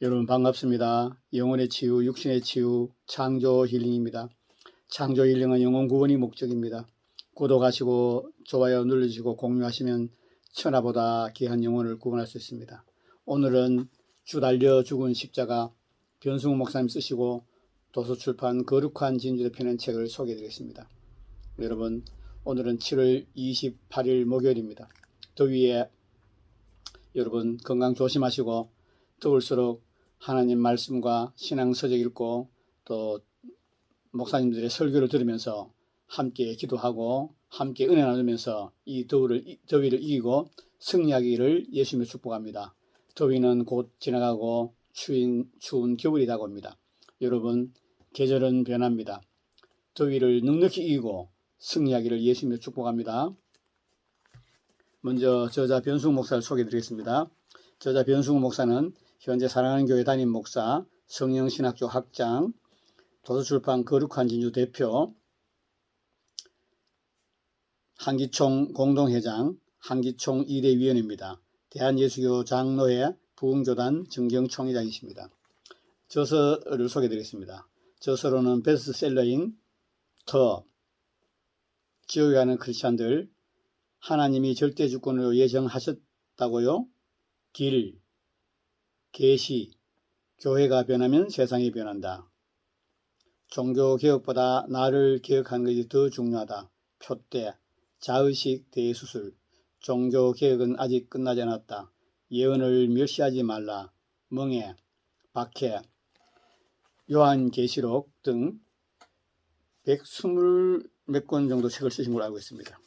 여러분 반갑습니다. 영혼의 치유, 육신의 치유, 창조 힐링입니다. 창조 힐링은 영혼 구원이 목적입니다. 구독하시고 좋아요 눌러주시고 공유하시면 천하보다 귀한 영혼을 구원할 수 있습니다. 오늘은 주 달려 죽은 십자가 변승우 목사님 쓰시고 도서출판 거룩한 진주에 펴낸 책을 소개해드리겠습니다. 여러분 오늘은 7월 28일 목요일입니다. 더위에 여러분 건강 조심하시고 더울수록 하나님 말씀과 신앙 서적 읽고 또 목사님들의 설교를 들으면서 함께 기도하고 함께 은혜 나누면서 이 더위를 이기고 승리하기를 예수님의 축복합니다. 더위는 곧 지나가고 추운 겨울이 다가옵니다. 여러분 계절은 변합니다. 더위를 넉넉히 이기고 승리하기를 예수님의 축복합니다. 먼저 저자 변승우 목사를 소개해드리겠습니다. 저자 변승우 목사는 현재 사랑하는 교회 담임 목사, 성령신학교 학장, 도서출판 거룩한 진주 대표, 한기총 공동회장, 한기총 2대 위원입니다. 대한예수교 장로회 부흥교단 정경총회장이십니다. 저서를 소개해드리겠습니다. 저서로는 베스트셀러인 더 지옥에 가는 크리스찬들, 하나님이 절대주권으로 예정하셨다고요? 길, 계시, 교회가 변하면 세상이 변한다. 종교개혁보다 나를 개혁하는 것이 더 중요하다. 표대, 자의식 대수술, 종교개혁은 아직 끝나지 않았다. 예언을 멸시하지 말라. 멍해, 박해, 요한계시록 등 120 몇 권 정도 책을 쓰신 걸로 알고 있습니다.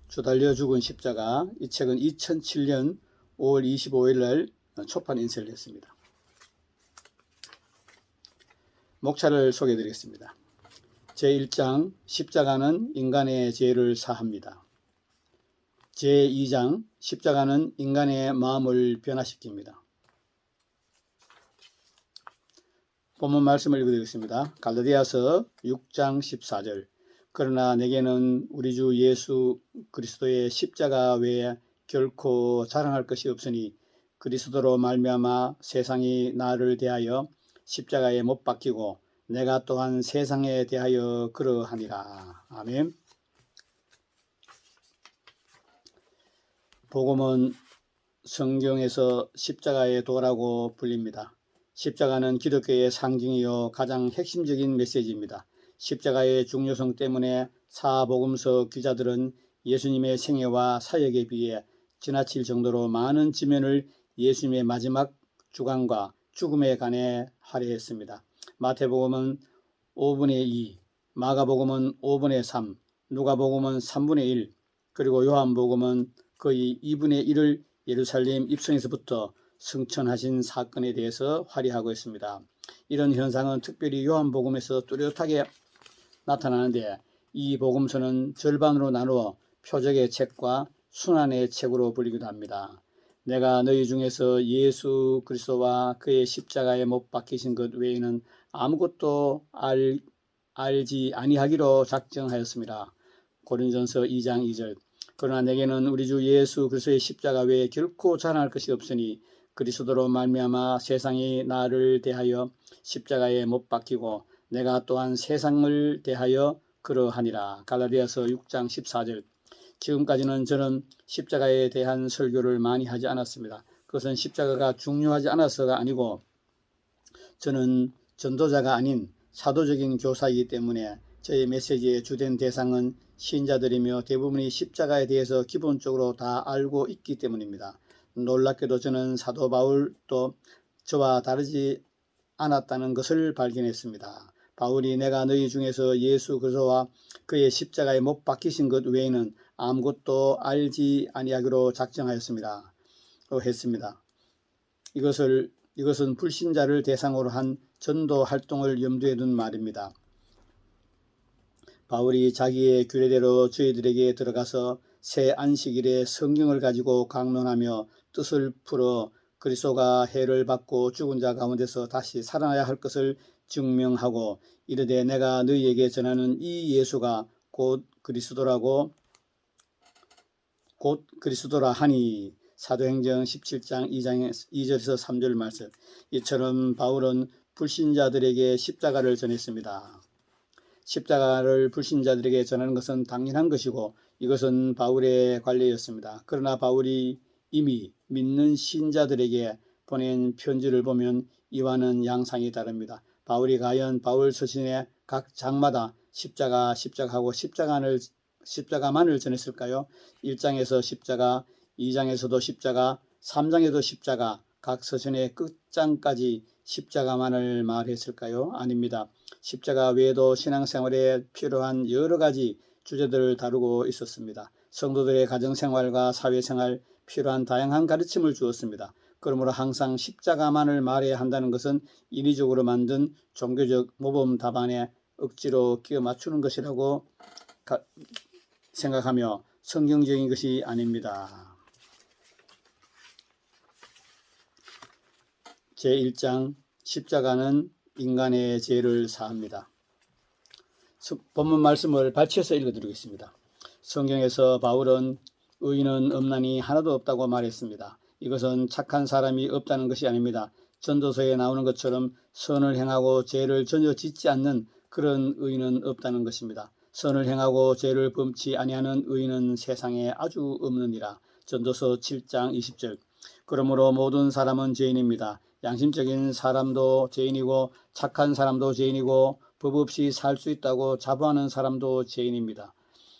주 달려 죽은 십자가, 이 책은 2007년 5월 25일 날 초판 인쇄를 했습니다. 목차를 소개해드리겠습니다. 제1장 십자가는 인간의 죄를 사합니다. 제2장 십자가는 인간의 마음을 변화시킵니다. 본문 말씀을 읽어드리겠습니다. 갈라디아서 6장 14절 그러나 내게는 우리 주 예수 그리스도의 십자가 외에 결코 자랑할 것이 없으니 그리스도로 말미암아 세상이 나를 대하여 십자가에 못 박히고 내가 또한 세상에 대하여 그러하니라. 아멘. 복음은 성경에서 십자가의 도라고 불립니다. 십자가는 기독교의 상징이요 가장 핵심적인 메시지입니다. 십자가의 중요성 때문에 사복음서 기자들은 예수님의 생애와 사역에 비해 지나칠 정도로 많은 지면을 예수님의 마지막 주간과 죽음에 관해 할애했습니다. 마태복음은 5분의 2, 마가복음은 5분의 3, 누가복음은 3분의 1, 그리고 요한복음은 거의 2분의 1을 예루살렘 입성에서부터 승천하신 사건에 대해서 할애하고 있습니다. 이런 현상은 특별히 요한복음에서 뚜렷하게 나타나는데 이 복음서는 절반으로 나누어 표적의 책과 순환의 책으로 불리기도 합니다. 내가 너희 중에서 예수 그리스도와 그의 십자가에 못 박히신 것 외에는 아무것도 알지 아니하기로 작정하였습니다. 고린전서 2장 2절 그러나 내게는 우리 주 예수 그리스도의 십자가 외에 결코 자랑할 것이 없으니 그리스도로 말미암아 세상이 나를 대하여 십자가에 못 박히고 내가 또한 세상을 대하여 그러하니라. 갈라디아서 6장 14절 지금까지는 저는 십자가에 대한 설교를 많이 하지 않았습니다. 그것은 십자가가 중요하지 않아서가 아니고 저는 전도자가 아닌 사도적인 교사이기 때문에 저의 메시지의 주된 대상은 신자들이며 대부분이 십자가에 대해서 기본적으로 다 알고 있기 때문입니다. 놀랍게도 저는 사도 바울도 저와 다르지 않았다는 것을 발견했습니다. 바울이 내가 너희 중에서 예수 그리스도와 그의 십자가에 못 박히신 것 외에는 아무것도 알지 아니하기로 작정하였습니다. 했습니다. 이것은 불신자를 대상으로 한 전도 활동을 염두에 둔 말입니다. 바울이 자기의 규례대로 저희들에게 들어가서 새 안식일에 성경을 가지고 강론하며 뜻을 풀어 그리스도가 해를 받고 죽은 자 가운데서 다시 살아나야 할 것을 증명하고 이르되 내가 너희에게 전하는 이 예수가 곧 그리스도라 하니 사도행전 17장 2절에서 3절 말씀. 이처럼 바울은 불신자들에게 십자가를 전했습니다. 십자가를 불신자들에게 전하는 것은 당연한 것이고 이것은 바울의 관례였습니다. 그러나 바울이 이미 믿는 신자들에게 보낸 편지를 보면 이와는 양상이 다릅니다. 바울이 과연 바울 서신의 각 장마다 십자가하고 십자가만을 전했을까요? 1장에서 십자가, 2장에서도 십자가, 3장에도 십자가, 각 서신의 끝장까지 십자가만을 말했을까요? 아닙니다. 십자가 외에도 신앙생활에 필요한 여러 가지 주제들을 다루고 있었습니다. 성도들의 가정생활과 사회생활 필요한 다양한 가르침을 주었습니다. 그러므로 항상 십자가만을 말해야 한다는 것은 인위적으로 만든 종교적 모범 답안에 억지로 끼워 맞추는 것이라고 생각하며 성경적인 것이 아닙니다. 제1장 십자가는 인간의 죄를 사합니다. 본문 말씀을 발췌해서 읽어드리겠습니다. 성경에서 바울은 의인은 없나니 하나도 없다고 말했습니다. 이것은 착한 사람이 없다는 것이 아닙니다. 전도서에 나오는 것처럼 선을 행하고 죄를 전혀 짓지 않는 그런 의인은 없다는 것입니다. 선을 행하고 죄를 범치 아니하는 의인은 세상에 아주 없느니라. 전도서 7장 20절. 그러므로 모든 사람은 죄인입니다. 양심적인 사람도 죄인이고 착한 사람도 죄인이고 법 없이 살 수 있다고 자부하는 사람도 죄인입니다.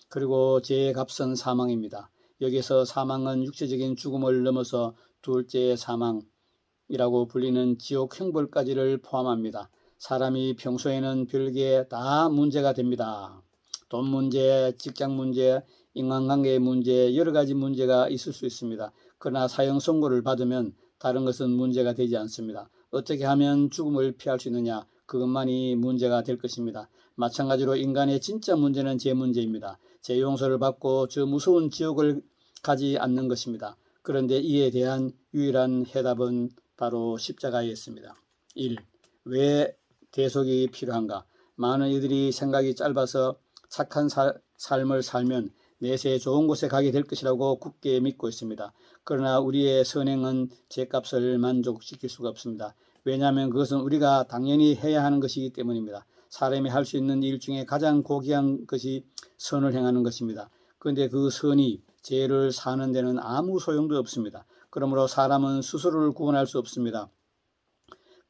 그리고 죄의 값은 사망입니다. 여기서 사망은 육체적인 죽음을 넘어서 둘째 사망이라고 불리는 지옥 형벌까지를 포함합니다. 사람이 평소에는 별게 다 문제가 됩니다. 돈 문제, 직장 문제, 인간관계 문제, 여러 가지 문제가 있을 수 있습니다. 그러나 사형 선고를 받으면 다른 것은 문제가 되지 않습니다. 어떻게 하면 죽음을 피할 수 있느냐? 그것만이 문제가 될 것입니다. 마찬가지로 인간의 진짜 문제는 죄 문제입니다. 죄 용서를 받고 저 무서운 지옥을 가지 않는 것입니다. 그런데 이에 대한 유일한 해답은 바로 십자가였습니다. 1. 왜 대속이 필요한가? 많은 이들이 생각이 짧아서 착한 삶을 살면 내세 좋은 곳에 가게 될 것이라고 굳게 믿고 있습니다. 그러나 우리의 선행은 죄값을 만족시킬 수가 없습니다. 왜냐하면 그것은 우리가 당연히 해야 하는 것이기 때문입니다. 사람이 할 수 있는 일 중에 가장 고귀한 것이 선을 행하는 것입니다. 그런데 그 선이 죄를 사는 데는 아무 소용도 없습니다. 그러므로 사람은 스스로를 구원할 수 없습니다.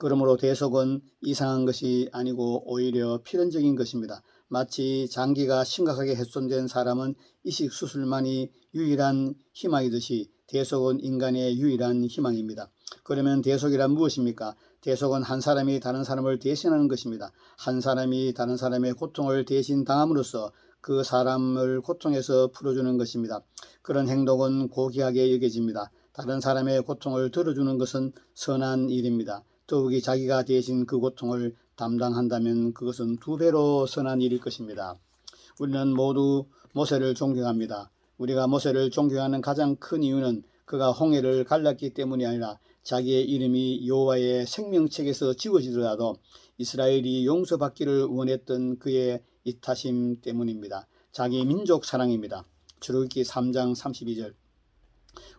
그러므로 대속은 이상한 것이 아니고 오히려 필연적인 것입니다. 마치 장기가 심각하게 훼손된 사람은 이식 수술만이 유일한 희망이듯이 대속은 인간의 유일한 희망입니다. 그러면 대속이란 무엇입니까? 대속은 한 사람이 다른 사람을 대신하는 것입니다. 한 사람이 다른 사람의 고통을 대신 당함으로써 그 사람을 고통에서 풀어주는 것입니다. 그런 행동은 고귀하게 여겨집니다. 다른 사람의 고통을 들어주는 것은 선한 일입니다. 더욱이 자기가 대신 그 고통을 담당한다면 그것은 2배로 선한 일일 것입니다. 우리는 모두 모세를 존경합니다. 우리가 모세를 존경하는 가장 큰 이유는 그가 홍해를 갈랐기 때문이 아니라 자기의 이름이 여호와의 생명책에서 지워지더라도 이스라엘이 용서받기를 원했던 그의 이타심 때문입니다. 자기 민족 사랑입니다. 출애굽기 3장 32절.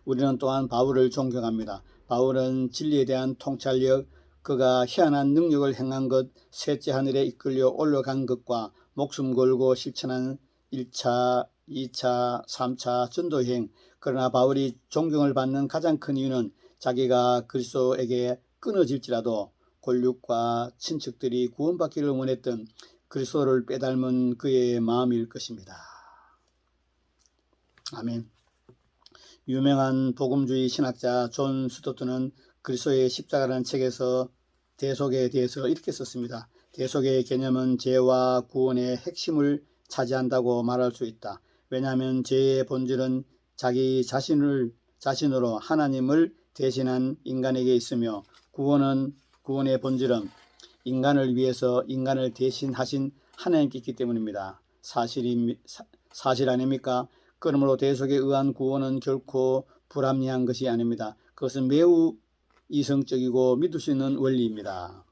우리는 또한 바울을 존경합니다. 바울은 진리에 대한 통찰력, 그가 희한한 능력을 행한 것, 셋째 하늘에 이끌려 올라간 것과 목숨 걸고 실천한 1차, 2차, 3차 전도여행. 그러나 바울이 존경을 받는 가장 큰 이유는 자기가 그리스도에게 끊어질지라도 골육과 친척들이 구원받기를 원했던 그리스도를 빼닮은 그의 마음일 것입니다. 아멘. 유명한 복음주의 신학자 존 스토트는 그리스도의 십자가라는 책에서 대속에 대해서 이렇게 썼습니다. 대속의 개념은 죄와 구원의 핵심을 차지한다고 말할 수 있다. 왜냐하면 죄의 본질은 자기 자신으로 하나님을 대신한 인간에게 있으며 구원의 본질은 인간을 위해서 인간을 대신하신 하나님께 있기 때문입니다. 사실 아닙니까? 그러므로 대속에 의한 구원은 결코 불합리한 것이 아닙니다. 그것은 매우 이성적이고 믿을 수 있는 원리입니다.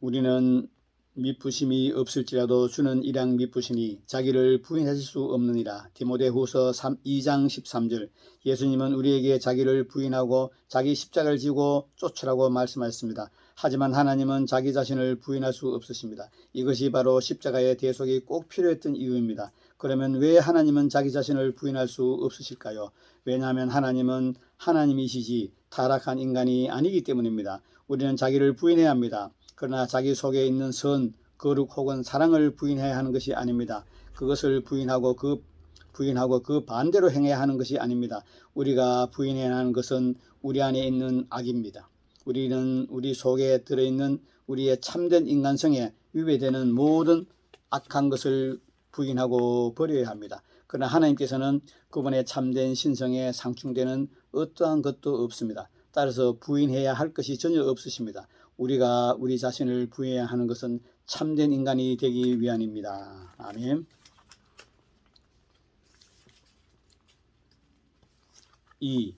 우리는 미쁘심이 없을지라도 주는 일양 미쁘시니 자기를 부인하실 수 없느니라. 디모데후서 2장 13절. 예수님은 우리에게 자기를 부인하고 자기 십자가를 지고 쫓으라고 말씀하셨습니다. 하지만 하나님은 자기 자신을 부인할 수 없으십니다. 이것이 바로 십자가의 대속이 꼭 필요했던 이유입니다. 그러면 왜 하나님은 자기 자신을 부인할 수 없으실까요? 왜냐하면 하나님은 하나님이시지 타락한 인간이 아니기 때문입니다. 우리는 자기를 부인해야 합니다. 그러나 자기 속에 있는 선, 거룩 혹은 사랑을 부인해야 하는 것이 아닙니다. 그것을 부인하고 그 반대로 행해야 하는 것이 아닙니다. 우리가 부인해야 하는 것은 우리 안에 있는 악입니다. 우리는 우리 속에 들어있는 우리의 참된 인간성에 위배되는 모든 악한 것을 부인하고 버려야 합니다. 그러나 하나님께서는 그분의 참된 신성에 상충되는 어떠한 것도 없습니다. 따라서 부인해야 할 것이 전혀 없으십니다. 우리가 우리 자신을 부인해야 하는 것은 참된 인간이 되기 위함입니다. 아멘. 2.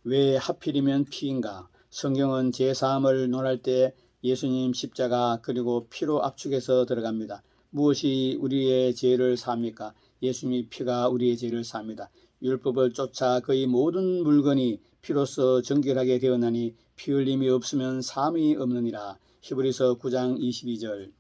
왜 하필이면 피인가? 성경은 제3을 논할 때 예수님 십자가 그리고 피로 압축해서 들어갑니다. 무엇이 우리의 죄를 삽니까? 예수님의 피가 우리의 죄를 삽니다. 율법을 쫓아 그의 모든 물건이 피로써 정결하게 되었나니 피 흘림이 없으면 사함이 없느니라. 히브리서 9장 22절.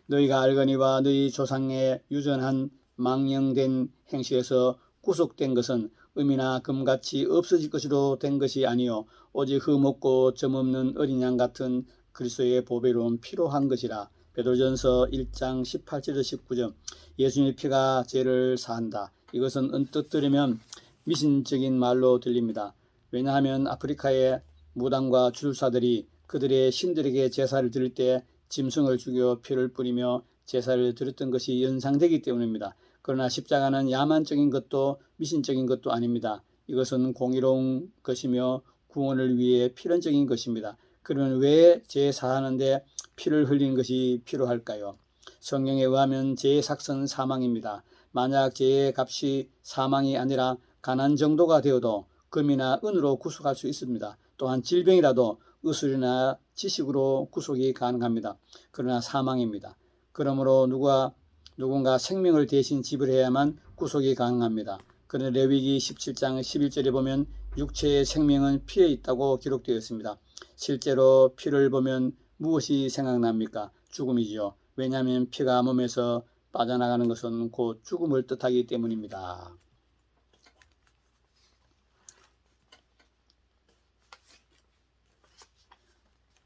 너희가 알거니와 너희 조상의 유전한 망령된 행실에서 구속된 것은 음이나 금같이 없어질 것으로 된 것이 아니요 오직 흠없고 점없는 어린 양 같은 그리스도의 보배로운 피로 한 것이라. 베드로전서 1장 18절 19절. 예수님의 피가 죄를 사한다. 이것은 언뜻 들으면 미신적인 말로 들립니다. 왜냐하면 아프리카의 무당과 주술사들이 그들의 신들에게 제사를 드릴 때 짐승을 죽여 피를 뿌리며 제사를 드렸던 것이 연상되기 때문입니다. 그러나 십자가는 야만적인 것도 미신적인 것도 아닙니다. 이것은 공의로운 것이며 구원을 위해 필연적인 것입니다. 그러면 왜 제사하는데 피를 흘리는 것이 필요할까요? 성경에 의하면 죄의 삭은 사망입니다. 만약 죄의 값이 사망이 아니라 가난 정도가 되어도 금이나 은으로 구속할 수 있습니다. 또한 질병이라도 의술이나 지식으로 구속이 가능합니다. 그러나 사망입니다. 그러므로 누군가 생명을 대신 지불해야만 구속이 가능합니다. 그러나 레위기 17장 11절에 보면 육체의 생명은 피에 있다고 기록되어 있습니다. 실제로 피를 보면 무엇이 생각납니까? 죽음이지요. 왜냐하면 피가 몸에서 빠져나가는 것은 곧 죽음을 뜻하기 때문입니다.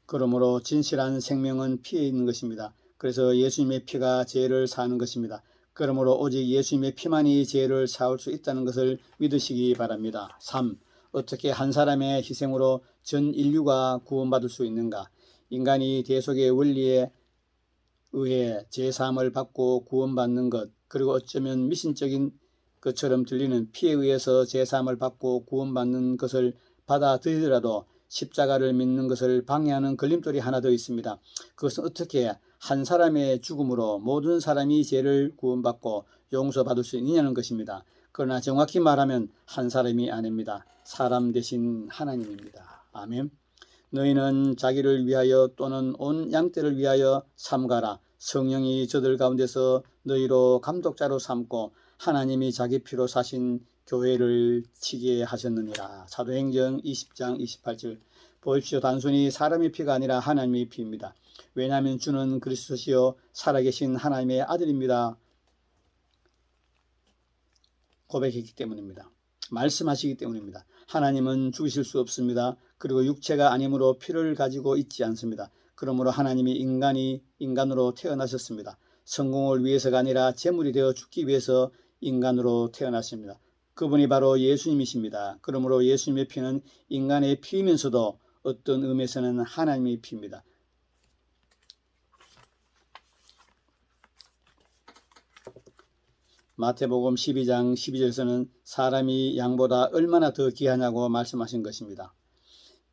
그러므로 진실한 생명은 피에 있는 것입니다. 그래서 예수님의 피가 죄를 사하는 것입니다. 그러므로 오직 예수님의 피만이 죄를 사할 수 있다는 것을 믿으시기 바랍니다. 3. 어떻게 한 사람의 희생으로 전 인류가 구원받을 수 있는가? 인간이 대속의 원리에 의해 죄사함을 받고 구원받는 것, 그리고 어쩌면 미신적인 것처럼 들리는 피에 의해서 죄사함을 받고 구원받는 것을 받아들이더라도 십자가를 믿는 것을 방해하는 걸림돌이 하나 더 있습니다. 그것은 어떻게 한 사람의 죽음으로 모든 사람이 죄를 구원받고 용서받을 수 있느냐는 것입니다. 그러나 정확히 말하면 한 사람이 아닙니다. 사람 대신 하나님입니다. 아멘. 너희는 자기를 위하여 또는 온 양떼를 위하여 삼가라. 성령이 저들 가운데서 너희로 감독자로 삼고 하나님이 자기 피로 사신 교회를 치게 하셨느니라. 사도행전 20장 28절. 보십시오. 단순히 사람의 피가 아니라 하나님의 피입니다. 왜냐하면 주는 그리스도시요 살아계신 하나님의 아들입니다. 고백했기 때문입니다. 말씀하시기 때문입니다. 하나님은 죽으실 수 없습니다. 그리고 육체가 아니므로 피를 가지고 있지 않습니다. 그러므로 하나님이 인간으로 태어나셨습니다. 성공을 위해서가 아니라 제물이 되어 죽기 위해서 인간으로 태어났습니다. 그분이 바로 예수님이십니다. 그러므로 예수님의 피는 인간의 피이면서도 어떤 의미에서는 하나님의 피입니다. 마태복음 12장 12절에서는 사람이 양보다 얼마나 더 귀하냐고 말씀하신 것입니다.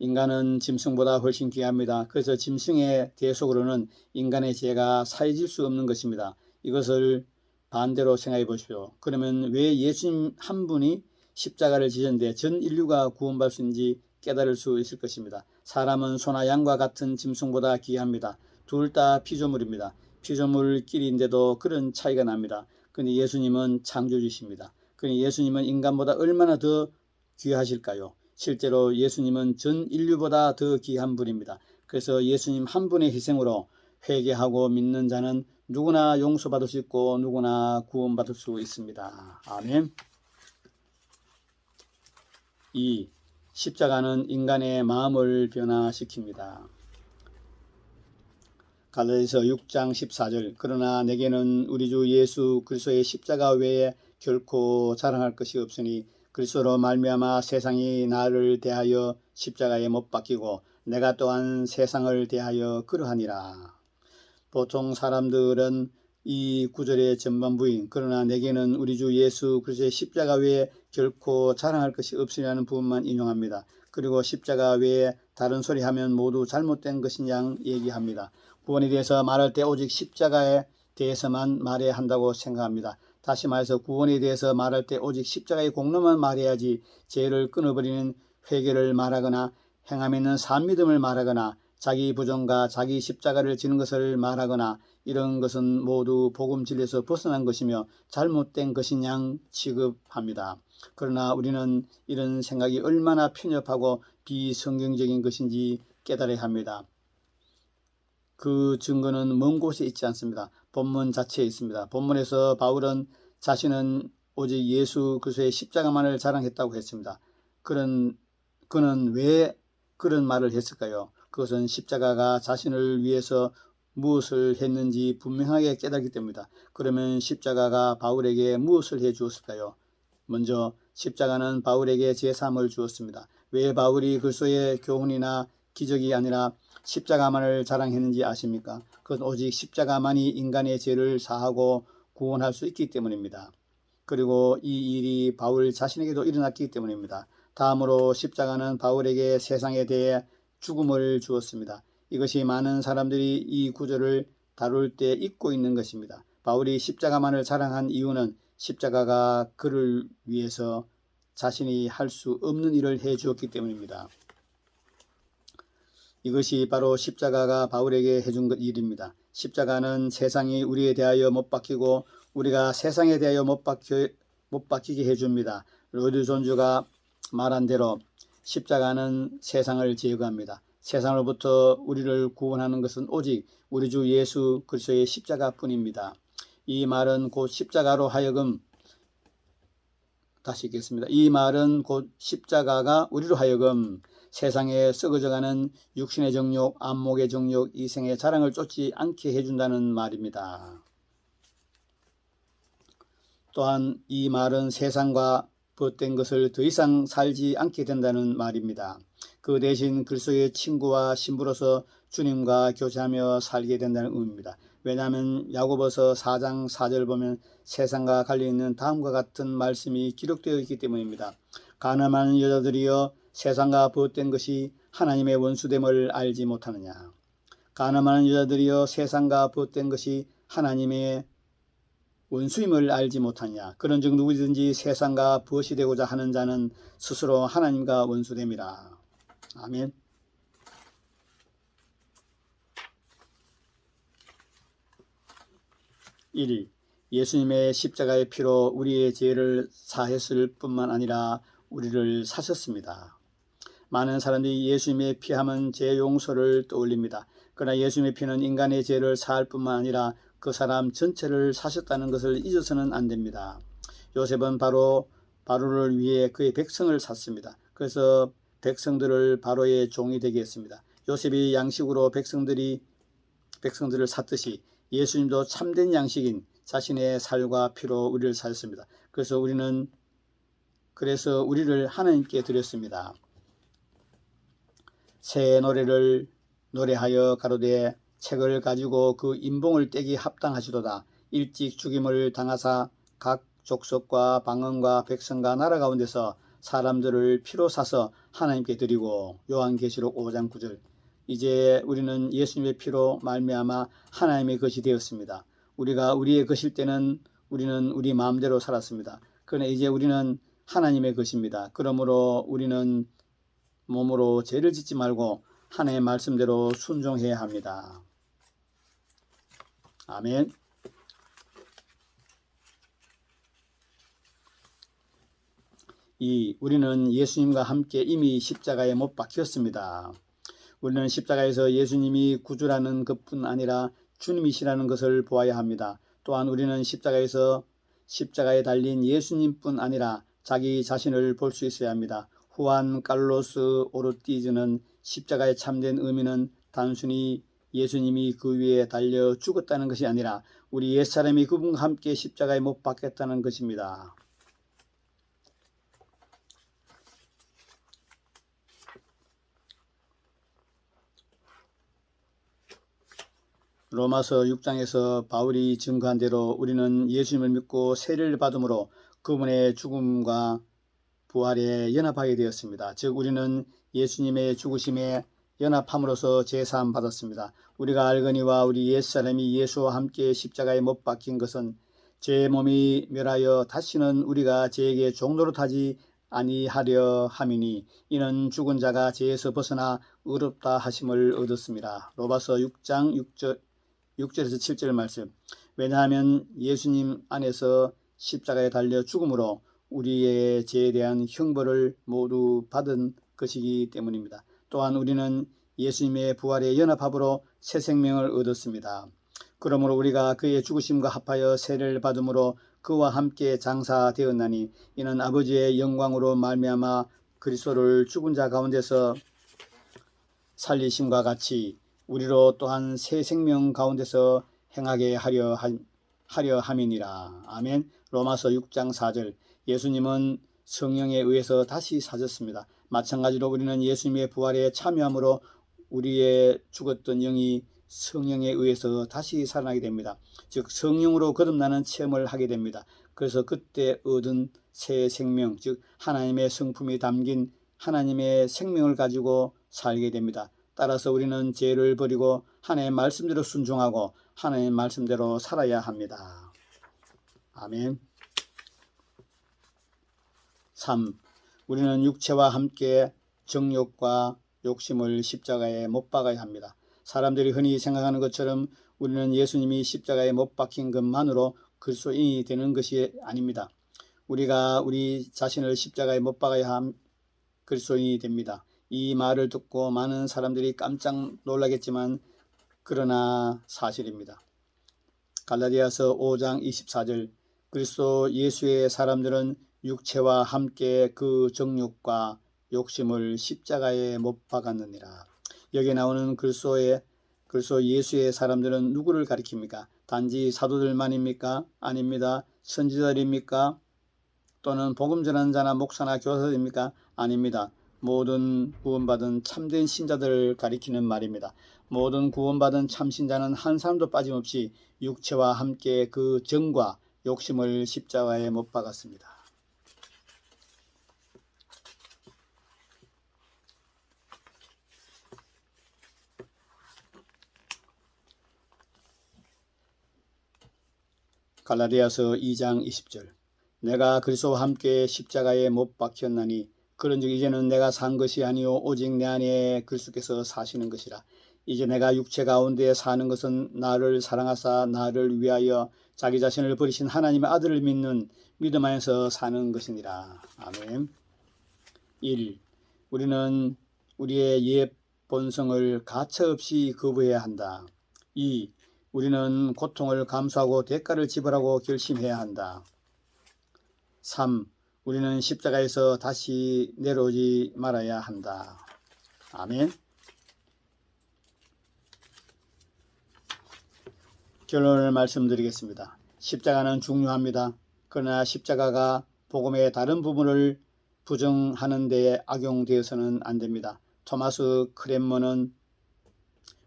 인간은 짐승보다 훨씬 귀합니다. 그래서 짐승의 대속으로는 인간의 죄가 사해질 수 없는 것입니다. 이것을 반대로 생각해 보십시오. 그러면 왜 예수님 한 분이 십자가를 지셨는데 전 인류가 구원받을 수 있는지 깨달을 수 있을 것입니다. 사람은 소나 양과 같은 짐승보다 귀합니다. 둘 다 피조물입니다. 피조물끼리인데도 그런 차이가 납니다. 그런데 예수님은 창조주십니다. 그런데 예수님은 인간보다 얼마나 더 귀하실까요? 실제로 예수님은 전 인류보다 더 귀한 분입니다. 그래서 예수님 한 분의 희생으로 회개하고 믿는 자는 누구나 용서받을 수 있고 누구나 구원받을 수 있습니다. 아멘. 2. 십자가는 인간의 마음을 변화시킵니다. 갈라디아서 6장 14절 그러나 내게는 우리 주 예수 그리스도의 십자가 외에 결코 자랑할 것이 없으니 그리스도로 말미암아 세상이 나를 대하여 십자가에 못 박히고 내가 또한 세상을 대하여 그러하니라. 보통 사람들은 이 구절의 전반부인 그러나 내게는 우리 주 예수 그리스도의 십자가 외에 결코 자랑할 것이 없으리라는 부분만 인용합니다. 그리고 십자가 외에 다른 소리 하면 모두 잘못된 것인 양 얘기합니다. 구원에 대해서 말할 때 오직 십자가에 대해서만 말해야 한다고 생각합니다. 다시 말해서 구원에 대해서 말할 때 오직 십자가의 공로만 말해야지 죄를 끊어버리는 회개를 말하거나 행함에 있는 산 믿음을 말하거나 자기 부정과 자기 십자가를 지는 것을 말하거나 이런 것은 모두 복음 진리에서 벗어난 것이며 잘못된 것인 양 취급합니다. 그러나 우리는 이런 생각이 얼마나 편협하고 비성경적인 것인지 깨달아야 합니다. 그 증거는 먼 곳에 있지 않습니다. 본문 자체에 있습니다. 본문에서 바울은 자신은 오직 예수 그리스도의 십자가만을 자랑했다고 했습니다. 그는 왜 그런 말을 했을까요? 그것은 십자가가 자신을 위해서 무엇을 했는지 분명하게 깨닫기 때문이다. 그러면 십자가가 바울에게 무엇을 해 주었을까요? 먼저 십자가는 바울에게 제사함을 주었습니다. 왜 바울이 그리스도의 교훈이나 기적이 아니라 십자가만을 자랑했는지 아십니까? 그것은 오직 십자가만이 인간의 죄를 사하고 구원할 수 있기 때문입니다. 그리고 이 일이 바울 자신에게도 일어났기 때문입니다. 다음으로 십자가는 바울에게 세상에 대해 죽음을 주었습니다. 이것이 많은 사람들이 이 구절을 다룰 때 잊고 있는 것입니다. 바울이 십자가만을 자랑한 이유는 십자가가 그를 위해서 자신이 할 수 없는 일을 해 주었기 때문입니다. 이것이 바로 십자가가 바울에게 해준 일입니다. 십자가는 세상이 우리에 대하여 못 박히고 우리가 세상에 대하여 못 박히게 해줍니다. 로이드 존즈가 말한 대로 십자가는 세상을 제거합니다. 세상으로부터 우리를 구원하는 것은 오직 우리 주 예수 그리스도의 십자가뿐입니다. 이 말은 곧 십자가로 하여금 다시 읽겠습니다. 이 말은 곧 십자가가 우리로 하여금 세상에 썩어져가는 육신의 정욕, 안목의 정욕, 이생의 자랑을 쫓지 않게 해준다는 말입니다. 또한 이 말은 세상과 벗된 것을 더 이상 살지 않게 된다는 말입니다. 그 대신 그리스도의 친구와 신부로서 주님과 교제하며 살게 된다는 의미입니다. 왜냐하면 야고보서 4장 4절 보면 세상과 관련있는 다음과 같은 말씀이 기록되어 있기 때문입니다. 가늠하는 여자들이여 세상과 벗된 것이 하나님의 원수됨을 알지 못하느냐. 가늠하는 여자들이여 세상과 벗된 것이 하나님의 원수임을 알지 못하냐. 그런즉 누구든지 세상과 벗이 되고자 하는 자는 스스로 하나님과 원수됨이라. 아멘. (1) 예수님의 십자가의 피로 우리의 죄를 사했을 뿐만 아니라 우리를 사셨습니다. 많은 사람들이 예수님의 피하면 죄 용서를 떠올립니다. 그러나 예수님의 피는 인간의 죄를 사할 뿐만 아니라 그 사람 전체를 사셨다는 것을 잊어서는 안 됩니다. 요셉은 바로를 위해 그의 백성을 샀습니다. 그래서 백성들을 바로의 종이 되게 했습니다. 요셉이 양식으로 백성들을 샀듯이 예수님도 참된 양식인 자신의 살과 피로 우리를 사셨습니다. 그래서 우리를 하나님께 드렸습니다. 새 노래를 노래하여 가로되 책을 가지고 그 인봉을 떼기 합당하시도다. 일찍 죽임을 당하사 각 족속과 방언과 백성과 나라 가운데서 사람들을 피로 사서 하나님께 드리고. 요한계시록 5장 9절. 이제 우리는 예수님의 피로 말미암아 하나님의 것이 되었습니다. 우리가 우리의 것일 때는 우리는 우리 마음대로 살았습니다. 그러나 이제 우리는 하나님의 것입니다. 그러므로 우리는 몸으로 죄를 짓지 말고 하나님의 말씀대로 순종해야 합니다. 아멘. 우리는 예수님과 함께 이미 십자가에 못 박혔습니다. 우리는 십자가에서 예수님이 구주라는 것뿐 아니라 주님이시라는 것을 보아야 합니다. 또한 우리는 십자가에 달린 예수님뿐 아니라 자기 자신을 볼 수 있어야 합니다. 후안 칼로스 오르티즈는 십자가의 참된 의미는 단순히 예수님이 그 위에 달려 죽었다는 것이 아니라 우리 옛사람이 그분과 함께 십자가에 못 박혔다는 것입니다. 로마서 6장에서 바울이 증거한 대로 우리는 예수님을 믿고 세례를 받음으로 그분의 죽음과 부활에 연합하게 되었습니다. 즉 우리는 예수님의 죽으심에 연합함으로써 제사함 받았습니다. 우리가 알거니와 우리 옛사람이 예수와 함께 십자가에 못 박힌 것은 제 몸이 멸하여 다시는 우리가 죄에게 종노릇하지 아니하려 함이니 이는 죽은 자가 죄에서 벗어나 의롭다 하심을 얻었습니다. 로마서 6장 6절에서 7절 말씀. 왜냐하면 예수님 안에서 십자가에 달려 죽음으로 우리의 죄에 대한 형벌을 모두 받은 것이기 때문입니다. 또한 우리는 예수님의 부활의 연합함으로 새 생명을 얻었습니다. 그러므로 우리가 그의 죽으심과 합하여 세례를 받음으로 그와 함께 장사되었나니 이는 아버지의 영광으로 말미암아 그리스도를 죽은 자 가운데서 살리심과 같이 우리로 또한 새 생명 가운데서 행하게 하려 함이니라. 아멘. 로마서 6장 4절. 예수님은 성령에 의해서 다시 사셨습니다. 마찬가지로 우리는 예수님의 부활에 참여함으로 우리의 죽었던 영이 성령에 의해서 다시 살아나게 됩니다. 즉 성령으로 거듭나는 체험을 하게 됩니다. 그래서 그때 얻은 새 생명, 즉 하나님의 성품이 담긴 하나님의 생명을 가지고 살게 됩니다. 따라서 우리는 죄를 버리고 하나님의 말씀대로 순종하고 하나님의 말씀대로 살아야 합니다. 아멘. 3. 우리는 육체와 함께 정욕과 욕심을 십자가에 못 박아야 합니다. 사람들이 흔히 생각하는 것처럼 우리는 예수님이 십자가에 못 박힌 것만으로 그리스도인이 되는 것이 아닙니다. 우리가 우리 자신을 십자가에 못 박아야 함 그리스도인이 됩니다. 이 말을 듣고 많은 사람들이 깜짝 놀라겠지만 그러나 사실입니다. 갈라디아서 5장 24절. 그리스도 예수의 사람들은 육체와 함께 그 정욕과 욕심을 십자가에 못 박았느니라. 여기에 나오는 그리스도 예수의 사람들은 누구를 가리킵니까? 단지 사도들만입니까? 아닙니다. 선지자들입니까? 또는 복음 전하는 자나 목사나 교사들입니까? 아닙니다. 모든 구원받은 참된 신자들을 가리키는 말입니다. 모든 구원받은 참신자는 한 사람도 빠짐없이 육체와 함께 그 정과 욕심을 십자가에 못 박았습니다. 갈라디아서 2장 20절. 내가 그리스도와 함께 십자가에 못 박혔나니 그런즉 이제는 내가 산 것이 아니요 오직 내 안에 그리스도께서 사시는 것이라. 이제 내가 육체 가운데 사는 것은 나를 사랑하사 나를 위하여 자기 자신을 버리신 하나님의 아들을 믿는 믿음 안에서 사는 것이니라. 아멘. 1. 우리는 우리의 옛 본성을 가차없이 거부해야 한다. 2. 우리는 고통을 감수하고 대가를 지불하고 결심해야 한다. 3. 우리는 십자가에서 다시 내려오지 말아야 한다. 아멘. 결론을 말씀드리겠습니다. 십자가는 중요합니다. 그러나 십자가가 복음의 다른 부분을 부정하는 데에 악용되어서는 안 됩니다. 토마스 크렘머는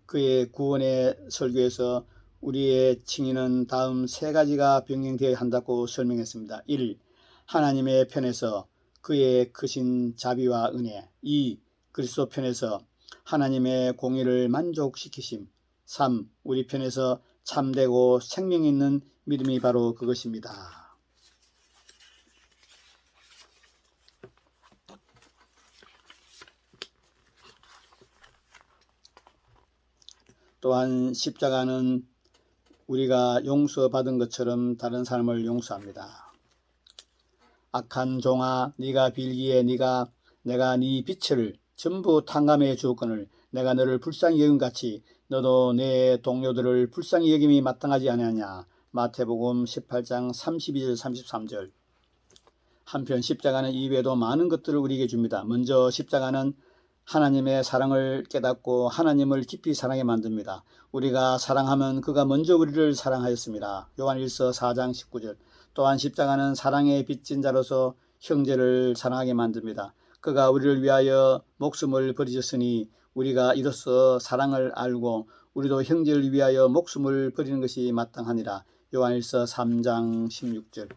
그의 구원의 설교에서 우리의 칭의는 다음 세 가지가 병행되어야 한다고 설명했습니다. 1. 하나님의 편에서 그의 크신 자비와 은혜. 2. 그리스도 편에서 하나님의 공의를 만족시키심. 3. 우리 편에서 참되고 생명 있는 믿음이 바로 그것입니다. 또한 십자가는 우리가 용서받은 것처럼 다른 사람을 용서합니다. 악한 종아, 네가 빌기에 내가 네 빛을 전부 탕감해 주었거늘 내가 너를 불쌍히 여김같이 너도 내 동료들을 불쌍히 여김이 마땅하지 아니하냐. 마태복음 18장 32절 33절. 한편 십자가는 이외에도 많은 것들을 우리에게 줍니다. 먼저 십자가는 하나님의 사랑을 깨닫고 하나님을 깊이 사랑해 만듭니다. 우리가 사랑하면 그가 먼저 우리를 사랑하였습니다. 요한일서 4장 19절. 또한 십자가는 사랑의 빚진 자로서 형제를 사랑하게 만듭니다. 그가 우리를 위하여 목숨을 버리셨으니 우리가 이로써 사랑을 알고 우리도 형제를 위하여 목숨을 버리는 것이 마땅하니라. 요한일서 3장 16절.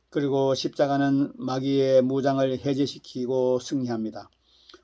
그리고 십자가는 마귀의 무장을 해제시키고 승리합니다.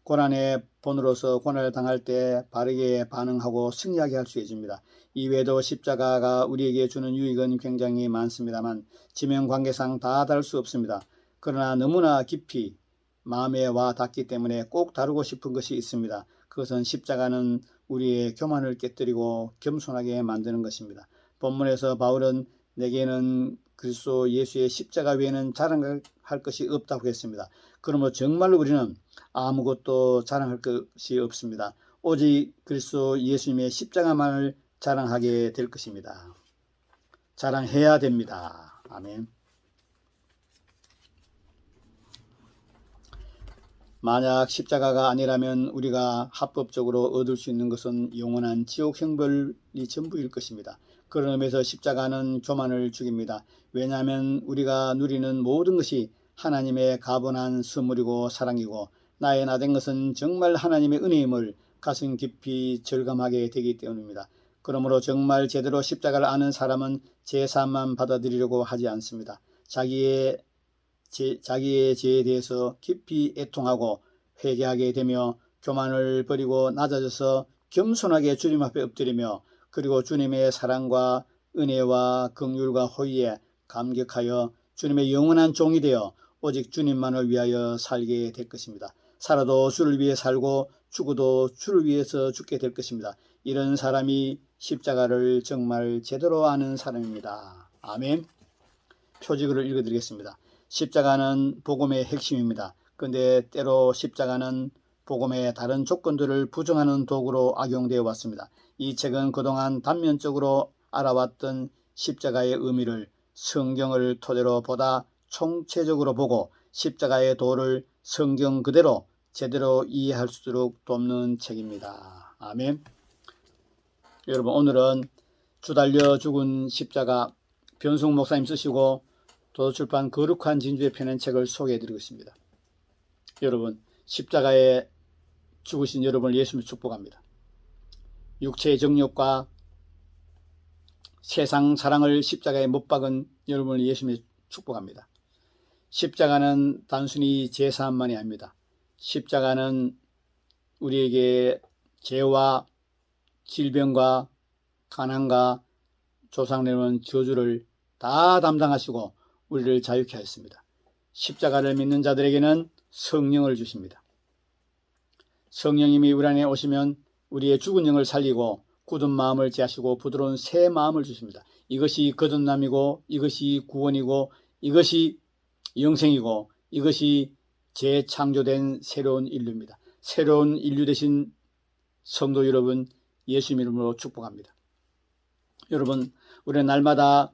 고난의 본으로서 고난을 당할 때 바르게 반응하고 승리하게 할 수 있습니다. 이외에도 십자가가 우리에게 주는 유익은 굉장히 많습니다만 지명관계상 다 다룰 수 없습니다. 그러나 너무나 깊이 마음에 와 닿기 때문에 꼭 다루고 싶은 것이 있습니다. 그것은 십자가는 우리의 교만을 깨뜨리고 겸손하게 만드는 것입니다. 본문에서 바울은 내게는 그리스도 예수의 십자가 외에는 자랑할 것이 없다고 했습니다. 그러므로 정말로 우리는 아무것도 자랑할 것이 없습니다. 오직 그리스도 예수님의 십자가만을 자랑하게 될 것입니다. 자랑해야 됩니다. 아멘. 만약 십자가가 아니라면 우리가 합법적으로 얻을 수 있는 것은 영원한 지옥 형벌이 전부일 것입니다. 그런 의미에서 십자가는 교만을 죽입니다. 왜냐하면 우리가 누리는 모든 것이 하나님의 가분한 선물이고 사랑이고 나의 나된 것은 정말 하나님의 은혜임을 가슴 깊이 절감하게 되기 때문입니다. 그러므로 정말 제대로 십자가를 아는 사람은 제사만 받아들이려고 하지 않습니다. 자기의 죄에 대해서 깊이 애통하고 회개하게 되며 교만을 버리고 낮아져서 겸손하게 주님 앞에 엎드리며 그리고 주님의 사랑과 은혜와 긍휼과 호의에 감격하여 주님의 영원한 종이 되어 오직 주님만을 위하여 살게 될 것입니다. 살아도 주를 위해 살고 죽어도 주를 위해서 죽게 될 것입니다. 이런 사람이 십자가를 정말 제대로 아는 사람입니다. 아멘. 표지글을 읽어드리겠습니다. 십자가는 복음의 핵심입니다. 그런데 때로 십자가는 복음의 다른 조건들을 부정하는 도구로 악용되어 왔습니다. 이 책은 그동안 단면적으로 알아왔던 십자가의 의미를 성경을 토대로 보다 총체적으로 보고 십자가의 도를 성경 그대로 제대로 이해할 수 있도록 돕는 책입니다. 아멘. 여러분, 오늘은 주달려 죽은 십자가 변승 목사님 쓰시고 도서출판 거룩한 진주에 펴낸 책을 소개해드리고 있습니다. 여러분, 십자가에 죽으신 여러분을 예수님을 축복합니다. 육체의 정욕과 세상 사랑을 십자가에 못 박은 여러분을 예수님을 축복합니다. 십자가는 단순히 제사만이 아닙니다. 십자가는 우리에게 죄와 질병과 가난과 조상내려온 저주를 다 담당하시고 우리를 자유케 하였습니다. 십자가를 믿는 자들에게는 성령을 주십니다. 성령님이 우리 안에 오시면 우리의 죽은 영을 살리고 굳은 마음을 제하시고 부드러운 새 마음을 주십니다. 이것이 거듭남이고 이것이 구원이고 이것이 영생이고 이것이 재창조된 새로운 인류입니다. 새로운 인류 되신 성도 여러분, 예수 이름으로 축복합니다. 여러분, 우리는 날마다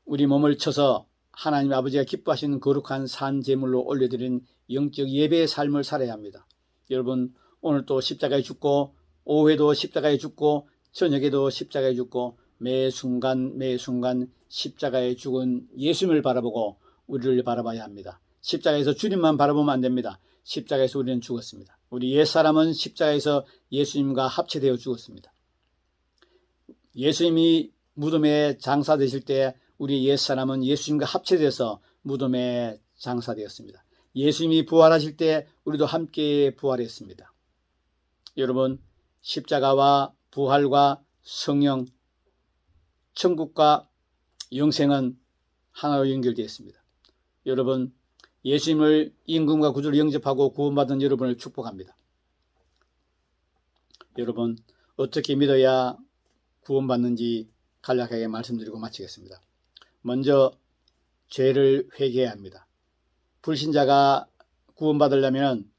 우리 몸을 쳐서 하나님 아버지가 기뻐하시는 거룩한 산 제물로 올려드린 영적 예배의 삶을 살아야 합니다. 여러분, 오늘 또 십자가에 죽고 오후에도 십자가에 죽고 저녁에도 십자가에 죽고 매 순간 십자가에 죽은 예수님을 바라보고 우리를 바라봐야 합니다. 십자가에서 주님만 바라보면 안 됩니다. 십자가에서 우리는 죽었습니다. 우리 옛사람은 십자가에서 예수님과 합체되어 죽었습니다. 예수님이 무덤에 장사되실 때 우리 옛사람은 예수님과 합체돼서 무덤에 장사되었습니다. 예수님이 부활하실 때 우리도 함께 부활했습니다. 여러분, 십자가와 부활과 성령, 천국과 영생은 하나로 연결되어 있습니다. 여러분, 예수님을 임금과 구주를 영접하고 구원받은 여러분을 축복합니다. 여러분, 어떻게 믿어야 구원받는지 간략하게 말씀드리고 마치겠습니다. 먼저 죄를 회개해야 합니다. 불신자가 구원받으려면,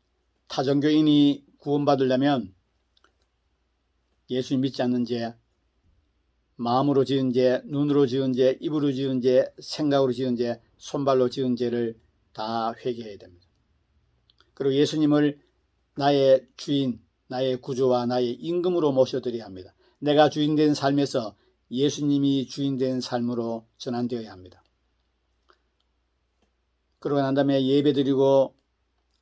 타종교인이 구원받으려면 예수님 믿지 않는 죄, 마음으로 지은 죄, 눈으로 지은 죄, 입으로 지은 죄, 생각으로 지은 죄, 손발로 지은 죄를 다 회개해야 됩니다. 그리고 예수님을 나의 주인, 나의 구주와 나의 임금으로 모셔드려야 합니다. 내가 주인된 삶에서 예수님이 주인된 삶으로 전환되어야 합니다. 그러고 난 다음에 예배드리고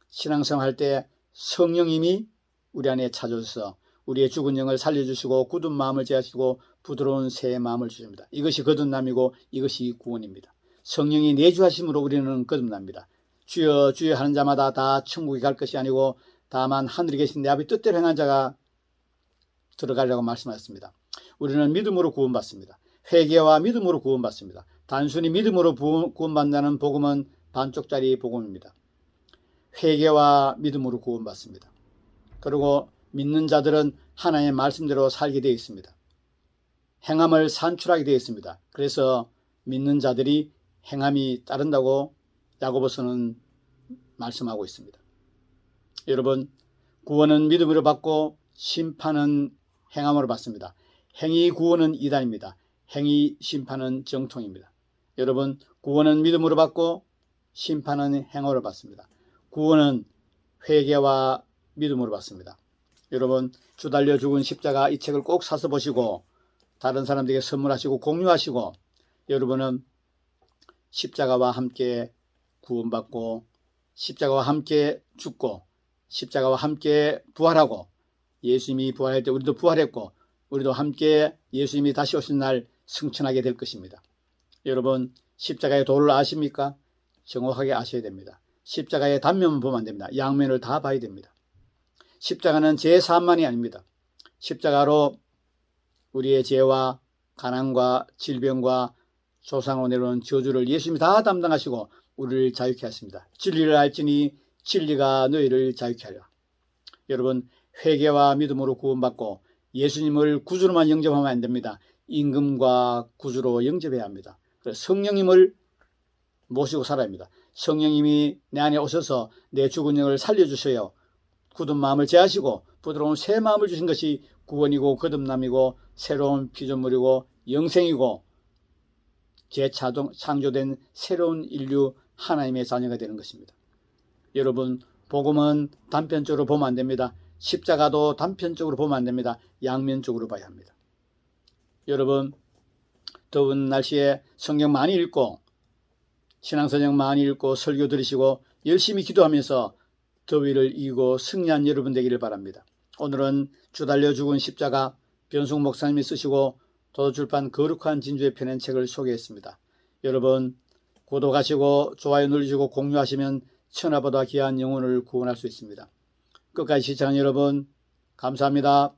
신앙생활할 때 성령님이 우리 안에 찾아오셔서 우리의 죽은 영을 살려주시고 굳은 마음을 제하시고 부드러운 새 마음을 주십니다. 이것이 거듭남이고 이것이 구원입니다. 성령이 내주하심으로 우리는 거듭납니다. 주여 주여 하는 자마다 다 천국에 갈 것이 아니고 다만 하늘에 계신 내 아버지 뜻대로 행한 자가 들어가려고 말씀하셨습니다. 우리는 믿음으로 구원받습니다. 회개와 믿음으로 구원받습니다. 단순히 믿음으로 구원받는다는 복음은 반쪽짜리 복음입니다. 회개와 믿음으로 구원받습니다. 그리고 믿는 자들은 하나님의 말씀대로 살게 되어 있습니다. 행함을 산출하게 되어 있습니다. 그래서 믿는 자들이 행함이 따른다고 야고보서는 말씀하고 있습니다. 여러분, 구원은 믿음으로 받고 심판은 행함으로 받습니다. 행위 구원은 이단입니다. 행위 심판은 정통입니다. 여러분, 구원은 믿음으로 받고 심판은 행함으로 받습니다. 구원은 회개와 믿음으로 받습니다. 여러분, 주 달려 죽은 십자가 이 책을 꼭 사서 보시고 다른 사람들에게 선물하시고 공유하시고 여러분은 십자가와 함께 구원받고 십자가와 함께 죽고 십자가와 함께 부활하고 예수님이 부활할 때 우리도 부활했고 우리도 함께 예수님이 다시 오신 날 승천하게 될 것입니다. 여러분, 십자가의 도를 아십니까? 정확하게 아셔야 됩니다. 십자가의 단면만 보면 안 됩니다. 양면을 다 봐야 됩니다. 십자가는 죄 사함만이 아닙니다. 십자가로 우리의 죄와 가난과 질병과 조상으로 내려온 저주를 예수님이 다 담당하시고 우리를 자유케 하십니다. 진리를 알지니 진리가 너희를 자유케 하리라. 여러분, 회개와 믿음으로 구원받고 예수님을 구주로만 영접하면 안 됩니다. 임금과 구주로 영접해야 합니다. 그래서 성령님을 모시고 살아야 합니다. 성령님이 내 안에 오셔서 내 죽은 영을 살려주셔요. 굳은 마음을 제하시고 부드러운 새 마음을 주신 것이 구원이고 거듭남이고 새로운 피조물이고 영생이고 재창조된 새로운 인류 하나님의 자녀가 되는 것입니다. 여러분, 복음은 단편적으로 보면 안 됩니다. 십자가도 단편적으로 보면 안 됩니다. 양면적으로 봐야 합니다. 여러분, 더운 날씨에 성경 많이 읽고 신앙서적 많이 읽고 설교 들으시고 열심히 기도하면서 더위를 이기고 승리한 여러분 되기를 바랍니다. 오늘은 주 달려 죽은 십자가 변숙 목사님이 쓰시고 도서출판 거룩한 진주에 펴낸 책을 소개했습니다. 여러분, 구독하시고 좋아요 눌러주시고 공유하시면 천하보다 귀한 영혼을 구원할 수 있습니다. 끝까지 시청한 여러분 감사합니다.